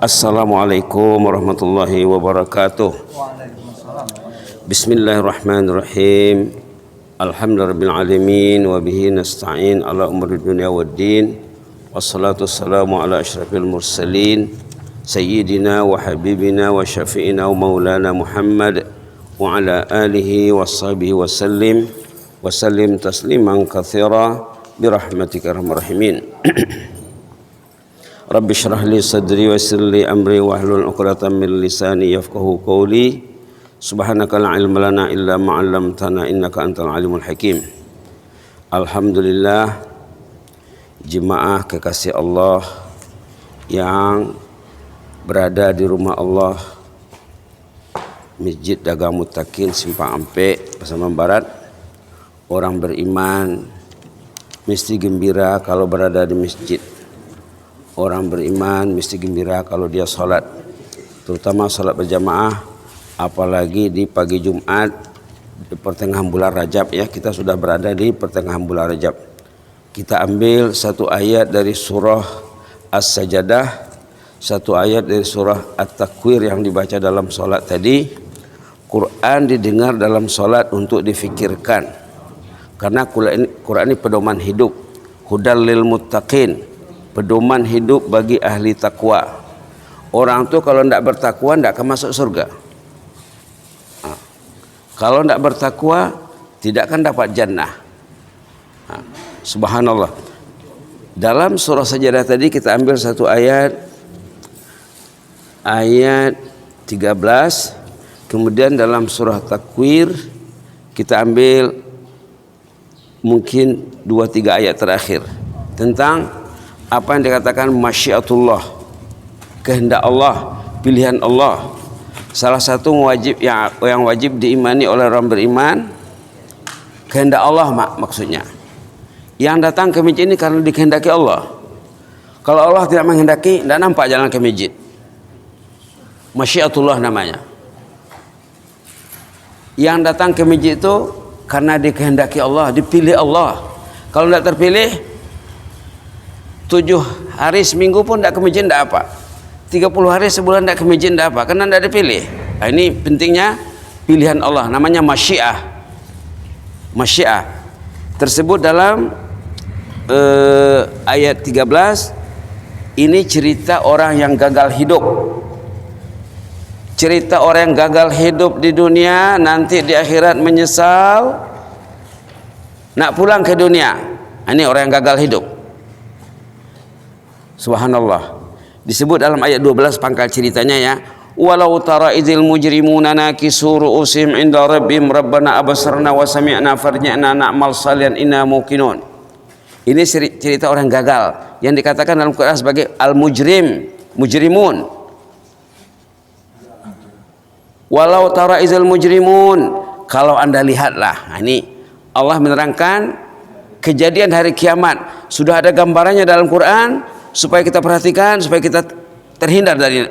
Assalamualaikum warahmatullahi wabarakatuh. Bismillahirrahmanirrahim. Alhamdulillahirabbil alamin wa bihi nasta'in ala umuri dunya waddin. Wassalatu wassalamu ala asyrafil mursalin sayyidina wa habibina wa syafi'ina wa maulana Muhammad wa ala alihi washabihi wasallim tasliman katsira birahmatika arhamar rahimin. Rabbi shrah li sadri wa yassir li amri wahlul 'uqdatam min lisani yafqahu qawli. Subhanaka la ilma lana illa ma 'allamtana innaka antal alimul hakim. Alhamdulillah, jemaah kekasih Allah yang berada di rumah Allah, Masjid Dagang Muttaqin Simpang Ampe, Pasaman Barat. Orang beriman mesti gembira kalau berada di masjid. Orang beriman mesti gembira kalau dia sholat, terutama sholat berjamaah, apalagi di pagi Jumat di pertengahan bulan Rajab ya. Kita sudah berada di pertengahan bulan Rajab. Kita ambil satu ayat dari surah As-Sajdah, satu ayat dari surah At-Takwir yang dibaca dalam sholat tadi. Quran didengar dalam sholat untuk difikirkan, karena Quran ini pedoman hidup, hudal lil muttaqin, pedoman hidup bagi ahli takwa. Orang tu kalau tidak bertakwa tidak akan masuk surga. Kalau tidak bertakwa tidak akan dapat jannah. Subhanallah. Dalam surah Sajdah tadi kita ambil satu ayat 13. Kemudian dalam surah Takwir kita ambil mungkin 2-3 ayat terakhir tentang apa yang dikatakan masyiatullah, kehendak Allah, pilihan Allah. Salah satu yang wajib diimani oleh orang beriman, kehendak Allah maksudnya. Yang datang ke masjid ini karena dikehendaki Allah. Kalau Allah tidak menghendaki, tidak nampak jalan ke masjid. Masyiatullah namanya. Yang datang ke masjid itu karena dikehendaki Allah, dipilih Allah. Kalau tidak terpilih, 7 hari seminggu pun tidak ke masjid tidak apa, 30 hari sebulan tidak ke masjid tidak apa, karena tidak dipilih. Nah, ini pentingnya pilihan Allah, namanya masyiah. Masyiah tersebut dalam ayat 13. Ini cerita orang yang gagal hidup, cerita orang yang gagal hidup di dunia, nanti di akhirat menyesal nak pulang ke dunia. Ini orang yang gagal hidup. Subhanallah. Disebut dalam ayat 12 pangkal ceritanya ya. Walau tara idzil mujrimuna nakisu ru'usim inda rabbim rabbana abasarna wa sami'na farji'na na'mal salihan inna muqinun. Ini cerita orang gagal yang dikatakan dalam Quran sebagai mujrimun. Walau tara idzil mujrimun, kalau Anda lihatlah. Nah, ini Allah menerangkan kejadian hari kiamat. Sudah ada gambarannya dalam Quran, supaya kita perhatikan, supaya kita terhindar dari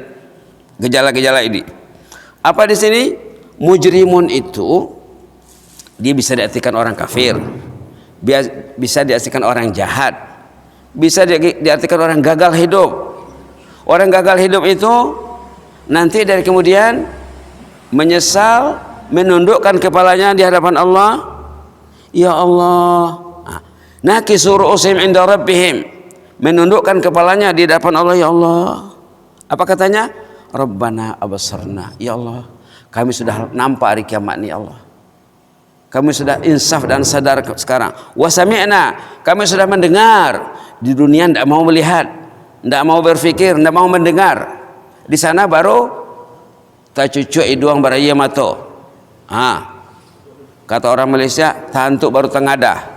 gejala-gejala ini. Apa di sini? Mujrimun itu dia bisa diartikan orang kafir, bisa diartikan orang jahat, bisa diartikan orang gagal hidup. Orang gagal hidup itu nanti dari kemudian menyesal, menundukkan kepalanya di hadapan Allah. Ya Allah, nakisu ru'usim inda rabbihim, menundukkan kepalanya di hadapan Allah. Ya Allah, apa katanya? Rabbana abasarna, ya Allah, kami sudah nampak hari kiamat ini. Ya Allah, kami sudah insaf dan sadar sekarang. Wasami'na, kami sudah mendengar. Di dunia tidak mau melihat, tidak mau berpikir, tidak mau mendengar. Di sana baru tak cucuk iduang baraya mato. Kata orang Malaysia, tantuk baru tengadah.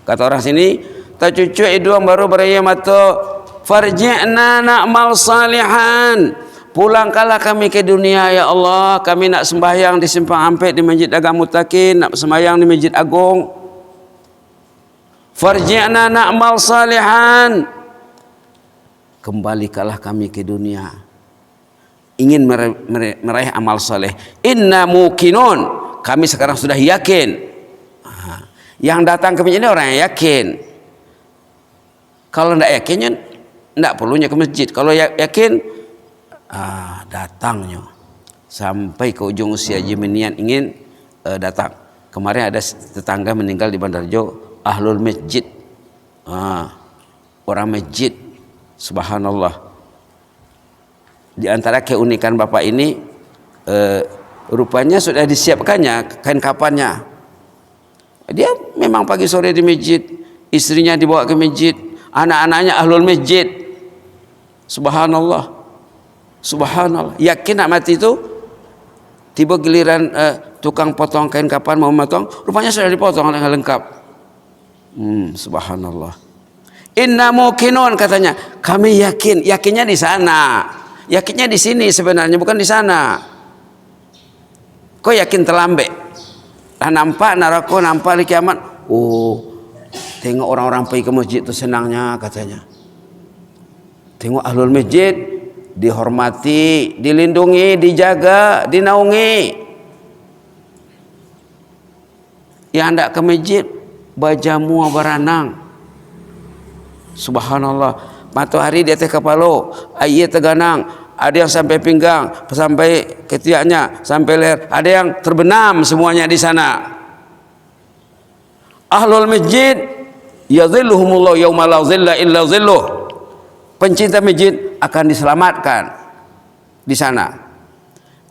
Kata orang sini, tak cucuk iduang baru beraya mata. Farji'na na'mal salihan, pulangkanlah kami ke dunia ya Allah. Kami nak sembahyang di Simpang Ampit di Masjid Dagang Muttaqin, nak sembahyang di Masjid Agung. Farji'na na'mal salihan, kembalikanlah kami ke dunia, ingin meraih amal saleh. Inna muqinun, kami sekarang sudah yakin. Yang datang ke masjid ini orang yang yakin. Kalau tidak yakinnya tidak perlunya ke masjid. Kalau yakin datangnya sampai ke ujung usia jemenian ingin datang. Kemarin ada tetangga meninggal di Bandarjo, ahlul masjid, orang masjid, subhanallah. Di antara keunikan bapak ini, rupanya sudah disiapkannya kain kapannya. Dia memang pagi sore di masjid, istrinya dibawa ke masjid, anak-anaknya ahlul masjid, subhanallah, subhanallah. Yakin nak mati itu, tiba giliran tukang potong kain kapan mau potong, rupanya sudah dipotong dengan lengkap. Subhanallah. Inna muqinun, katanya, kami yakin, yakinnya di sana, yakinnya di sini sebenarnya, bukan di sana. Kok yakin terlambat? Nampak neraka, nampak di kiamat. Tengok orang-orang pergi ke masjid itu senangnya, katanya. Tengok ahlul masjid dihormati, dilindungi, dijaga, dinaungi. Yang hendak ke masjid bajamu beranang, subhanallah. Matahari di atas kepala, air terganang, ada yang sampai pinggang, sampai ketiaknya, sampai leher, ada yang terbenam, semuanya di sana. Ahlul masjid yadhilluhumullah yauma la dhilla illa dhilluh. Pencinta masjid akan diselamatkan di sana.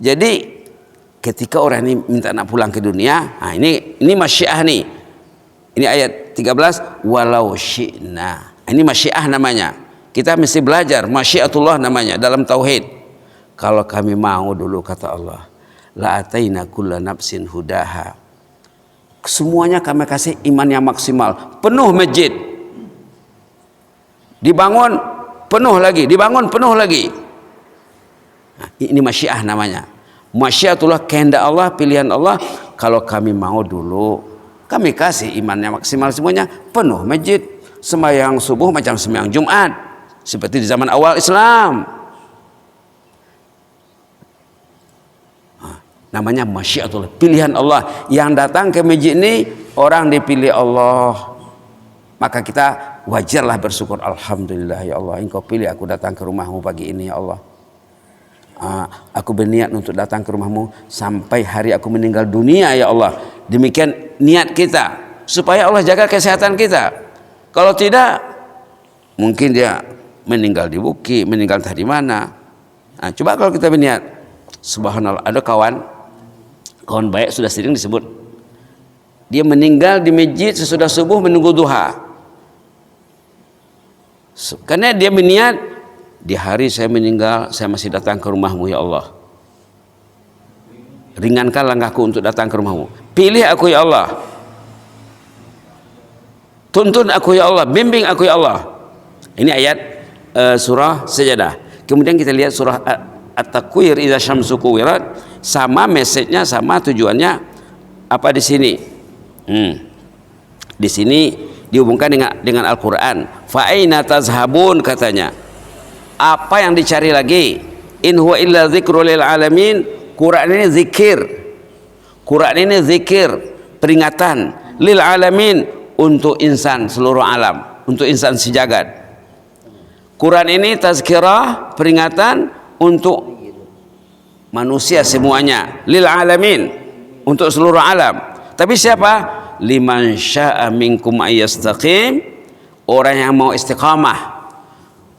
Jadi ketika orang ini minta nak pulang ke dunia, ini masyiah nih. Ini ayat 13, walau syi'na. Ini masyiah namanya. Kita mesti belajar masyiatullah namanya dalam tauhid. Kalau kami mau dulu, kata Allah, la ataina kulla nafsin hudaha. Semuanya kami kasih iman yang maksimal, penuh masjid. Dibangun penuh lagi, dibangun penuh lagi. Ini masyiah namanya. Masyiatullah, kehendak Allah, pilihan Allah. Kalau kami mau dulu, kami kasih imannya maksimal semuanya, penuh masjid, sembahyang subuh macam sembahyang Jumat, seperti di zaman awal Islam. Namanya masyiatullah, pilihan Allah. Yang datang ke masjid ini orang dipilih Allah, maka kita wajarlah bersyukur. Alhamdulillah ya Allah, Engkau pilih aku datang ke rumahmu pagi ini ya Allah. Aku berniat untuk datang ke rumahmu sampai hari aku meninggal dunia ya Allah. Demikian niat kita, supaya Allah jaga kesehatan kita. Kalau tidak, mungkin dia meninggal di bukit, meninggal entah di mana. Coba kalau kita berniat, subhanallah. Ada kawan baik sudah sering disebut, dia meninggal di masjid sesudah subuh menunggu duha. Karena dia berniat, di hari saya meninggal, saya masih datang ke rumahmu ya Allah. Ringankan langkahku untuk datang ke rumahmu. Pilih aku ya Allah. Tuntun aku ya Allah. Bimbing aku ya Allah. Ini ayat surah Sajadah. Kemudian kita lihat surah At-Takwir, idza syamsu kuwirat. Sama message-nya, sama tujuannya. Apa di sini? Di sini dihubungkan dengan Al-Quran. Fa aina tazhabun, katanya. Apa yang dicari lagi? In huwa illa dzikrul lil alamin. Quran ini zikir. Quran ini zikir, peringatan lil alamin, untuk insan seluruh alam, untuk insan sejagat. Quran ini tazkirah, peringatan untuk manusia semuanya, lil alamin, untuk seluruh alam. Tapi siapa? Liman syaa minkum ayyastaqim, orang yang mau istiqamah.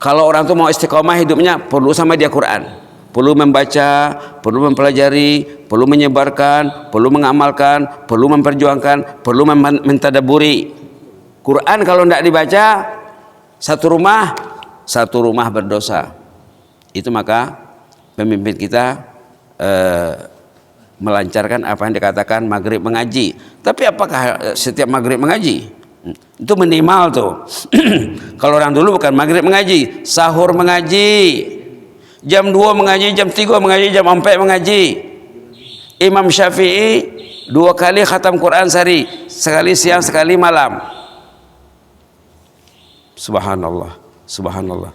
Kalau orang itu mau istiqamah hidupnya, perlu sama dia Quran, perlu membaca, perlu mempelajari, perlu menyebarkan, perlu mengamalkan, perlu memperjuangkan, perlu mentadaburi. Quran kalau tidak dibaca, satu rumah berdosa. Itu maka pemimpin kita melancarkan apa yang dikatakan maghrib mengaji. Tapi apakah setiap maghrib mengaji? Itu minimal tuh. Kalau orang dulu bukan maghrib mengaji, sahur mengaji, jam 2 mengaji, jam 3 mengaji, jam 4 mengaji. Imam Syafi'i 2 kali khatam Quran sehari, sekali siang sekali malam. Subhanallah, subhanallah.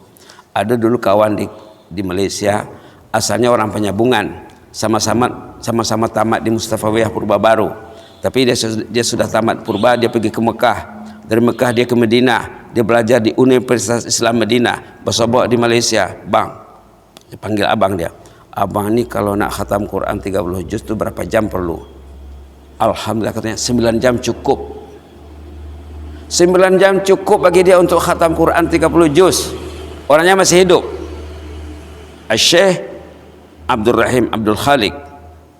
Ada dulu kawan di Malaysia, asalnya orang Penyambungan, sama-sama tamat di Mustafawiyah Purba Baru. Tapi dia sudah tamat Purba, dia pergi ke Mekah. Dari Mekah dia ke Madinah, dia belajar di Universitas Islam Madinah, bersobok di Malaysia. Bang, Panggil abang dia. Abang ini kalau nak khatam Quran 30 juz itu berapa jam perlu? Alhamdulillah katanya 9 jam cukup. 9 jam cukup bagi dia untuk khatam Quran 30 juz. Orangnya masih hidup. Syekh Abdul Rahim Abdul Khalik,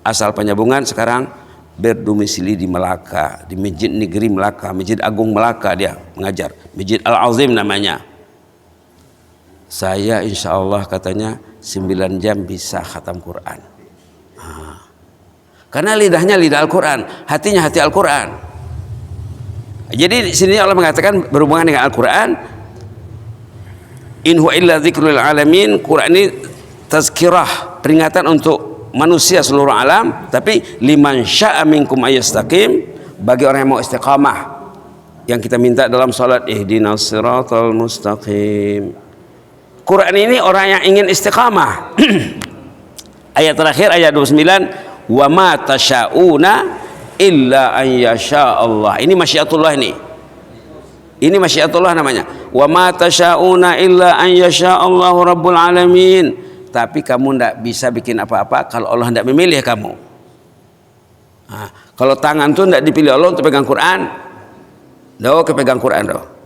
asal Penyambungan, sekarang berdomisili di Melaka, di Masjid Negeri Melaka, Masjid Agung Melaka dia mengajar. Masjid Al-Azim namanya. Saya insya Allah katanya 9 jam bisa khatam Quran. Karena lidahnya lidah Al-Quran, hatinya hati Al-Quran. Jadi di sini Allah mengatakan berhubungan dengan Al-Quran, in huwa illa dzikrul alamin. Quran ini tazkirah, peringatan untuk manusia seluruh alam, tapi liman syaa minkum ayastaqim, bagi orang yang mau istiqamah, yang kita minta dalam salat, ihdinas siratal mustaqim. Quran ini orang yang ingin istiqamah. Ayat terakhir ayat 29, wa ma tasyauna illa an yasha Allah. Ini masyiatullah ini. Ini masyiatullah namanya. Wa ma tasyauna illa an yasha Allahu rabbul alamin. Tapi kamu tidak bisa bikin apa-apa kalau Allah tidak memilih kamu. Nah, kalau tangan tuh tidak dipilih Allah untuk pegang Quran, doa kepegang Quran doa.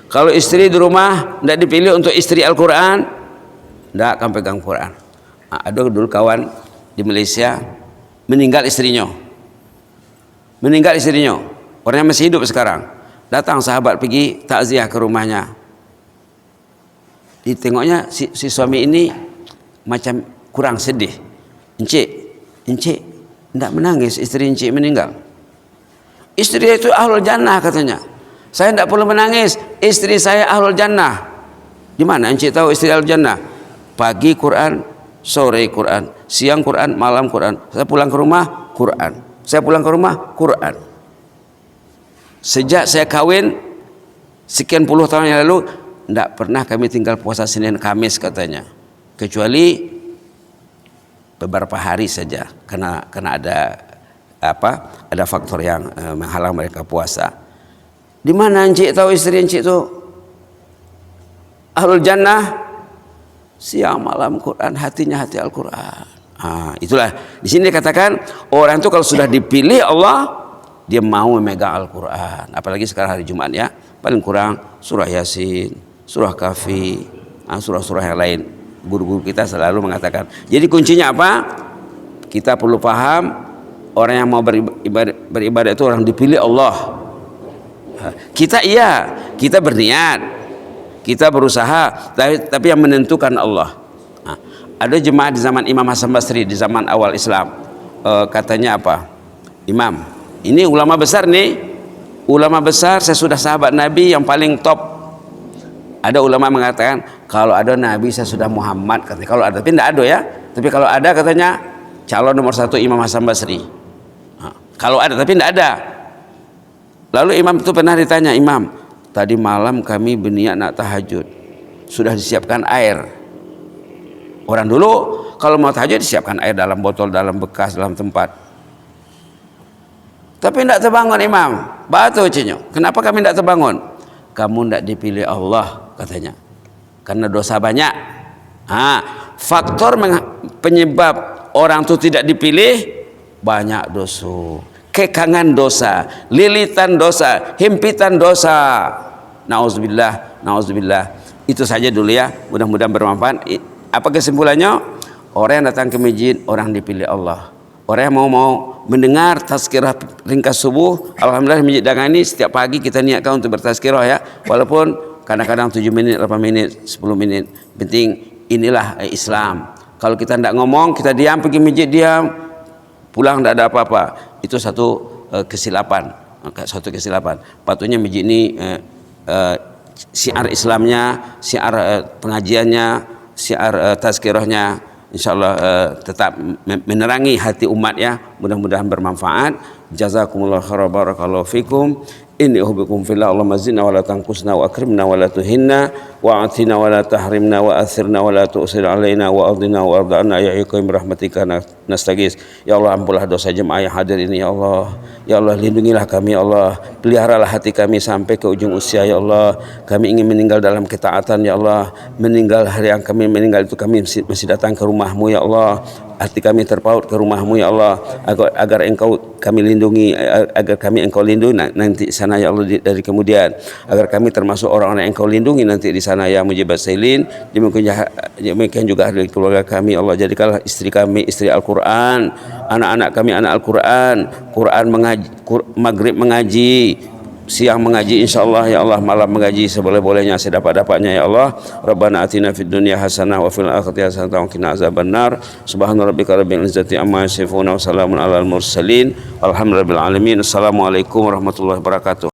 Kalau istri di rumah tidak dipilih untuk istri Al-Quran, tidak akan pegang Quran. Nah, ada dulu kawan di Malaysia meninggal istrinya. Meninggal istrinya. Orangnya masih hidup sekarang. Datang sahabat pergi takziah ke rumahnya. Ditengoknya si suami ini macam kurang sedih. Encik tidak menangis, istri encik meninggal. Istri itu ahlul jannah katanya. Saya tidak perlu menangis, istri saya ahlul jannah. Di mana encik tahu istri ahlul jannah? Pagi Quran, sore Quran, siang Quran, malam Quran. Saya pulang ke rumah Quran. Saya pulang ke rumah Quran. Sejak saya kawin sekian puluh tahun yang lalu, tidak pernah kami tinggal puasa Senin Kamis katanya, kecuali beberapa hari saja karena ada faktor yang menghalang mereka puasa. Di mana encik tahu istri encik itu ahlul jannah? Siang malam Quran, hatinya hati Al-Quran. Itulah di sini dikatakan orang itu kalau sudah dipilih Allah, dia mau memegang Al-Quran. Apalagi sekarang hari Jumat ya, paling kurang surah Yasin, surah Kahfi, surah-surah yang lain. Guru-guru kita selalu mengatakan. Jadi kuncinya apa? Kita perlu paham, orang yang mau beribadah itu orang dipilih Allah. Kita berniat, kita berusaha, tapi yang menentukan Allah. Ada jemaah di zaman Imam Hasan Basri, di zaman awal Islam, katanya apa? Imam, ini ulama besar nih, ulama besar sesudah sahabat Nabi yang paling top. Ada ulama mengatakan kalau ada Nabi saya sudah Muhammad, katanya. Kalau ada, tapi tidak ada ya. Tapi kalau ada katanya calon nomor 1 Imam Hasan Basri. Kalau ada, tapi tidak ada. Lalu imam itu pernah ditanya, Imam, tadi malam kami berniat nak tahajud, sudah disiapkan air. Orang dulu kalau mau tahajud disiapkan air dalam botol, dalam bekas, dalam tempat. Tapi tidak terbangun imam. Batu cinyo. Kenapa kami tidak terbangun? Kamu tidak dipilih Allah katanya. Karena dosa banyak. Faktor penyebab orang itu tidak dipilih, banyak dosa. Kekangan dosa, lilitan dosa, himpitan dosa. Nauzubillah, nauzubillah. Itu saja dulu ya. Mudah-mudahan bermanfaat. Apa kesimpulannya? Orang yang datang ke masjid, orang dipilih Allah. Orang yang mau mendengar tazkirah ringkas subuh, alhamdulillah masjid Dangan ini setiap pagi kita niatkan untuk bertazkirah ya. Walaupun kadang-kadang 7 menit, 8 menit, 10 menit. Penting inilah Islam. Kalau kita tidak ngomong, kita diam, pergi masjid diam, pulang tidak ada apa-apa. Itu satu kesilapan. Satu kesilapan. Patutnya masjid ini syiar Islamnya, syiar pengajiannya, syiar tazkirahnya, insyaallah tetap menerangi hati umat ya. Mudah-mudahan bermanfaat. Jazakumullah khairan, barakallahu fikum. Inni uhibbukum fillah. Allahumma zidna wa la tanqusna wa akrimna wa la tuhinna wa atina wa la tahrimna wa athirna wa la tu'sir alaina wa ardina wa arda'na ya iqim rahmatika nastagis. Ya Allah, ampunlah dosa jemaah yang hadir ini ya Allah. Ya Allah, lindungilah kami ya Allah. Peliharalah hati kami sampai ke ujung usia ya Allah. Kami ingin meninggal dalam ketaatan ya Allah. Meninggal hari yang kami meninggal itu kami masih datang ke rumah-Mu ya Allah. Hati kami terpaut ke rumah-Mu ya Allah, agar Engkau kami lindungi, agar kami Engkau lindungi nanti di sana ya Allah, dari kemudian agar kami termasuk orang-orang yang Engkau lindungi nanti di sana ya Mujibat Sailin. Demikian juga ahli keluarga kami ya Allah. Jadikanlah istri kami istri Al-Quran, anak-anak kami anak Al-Quran, Quran mengaji, maghrib mengaji, siang mengaji insyaallah ya Allah, malam mengaji seboleh-bolehnya sedapat-dapatnya ya Allah. Rabbana atina fid dunya hasanah wa fil akhirati hasanah wa qina azabannar. Subhana rabbika rabbil izzati amma yasifun wa salamun alal mursalin walhamdulillahi rabbil alamin. Assalamualaikum warahmatullahi wabarakatuh.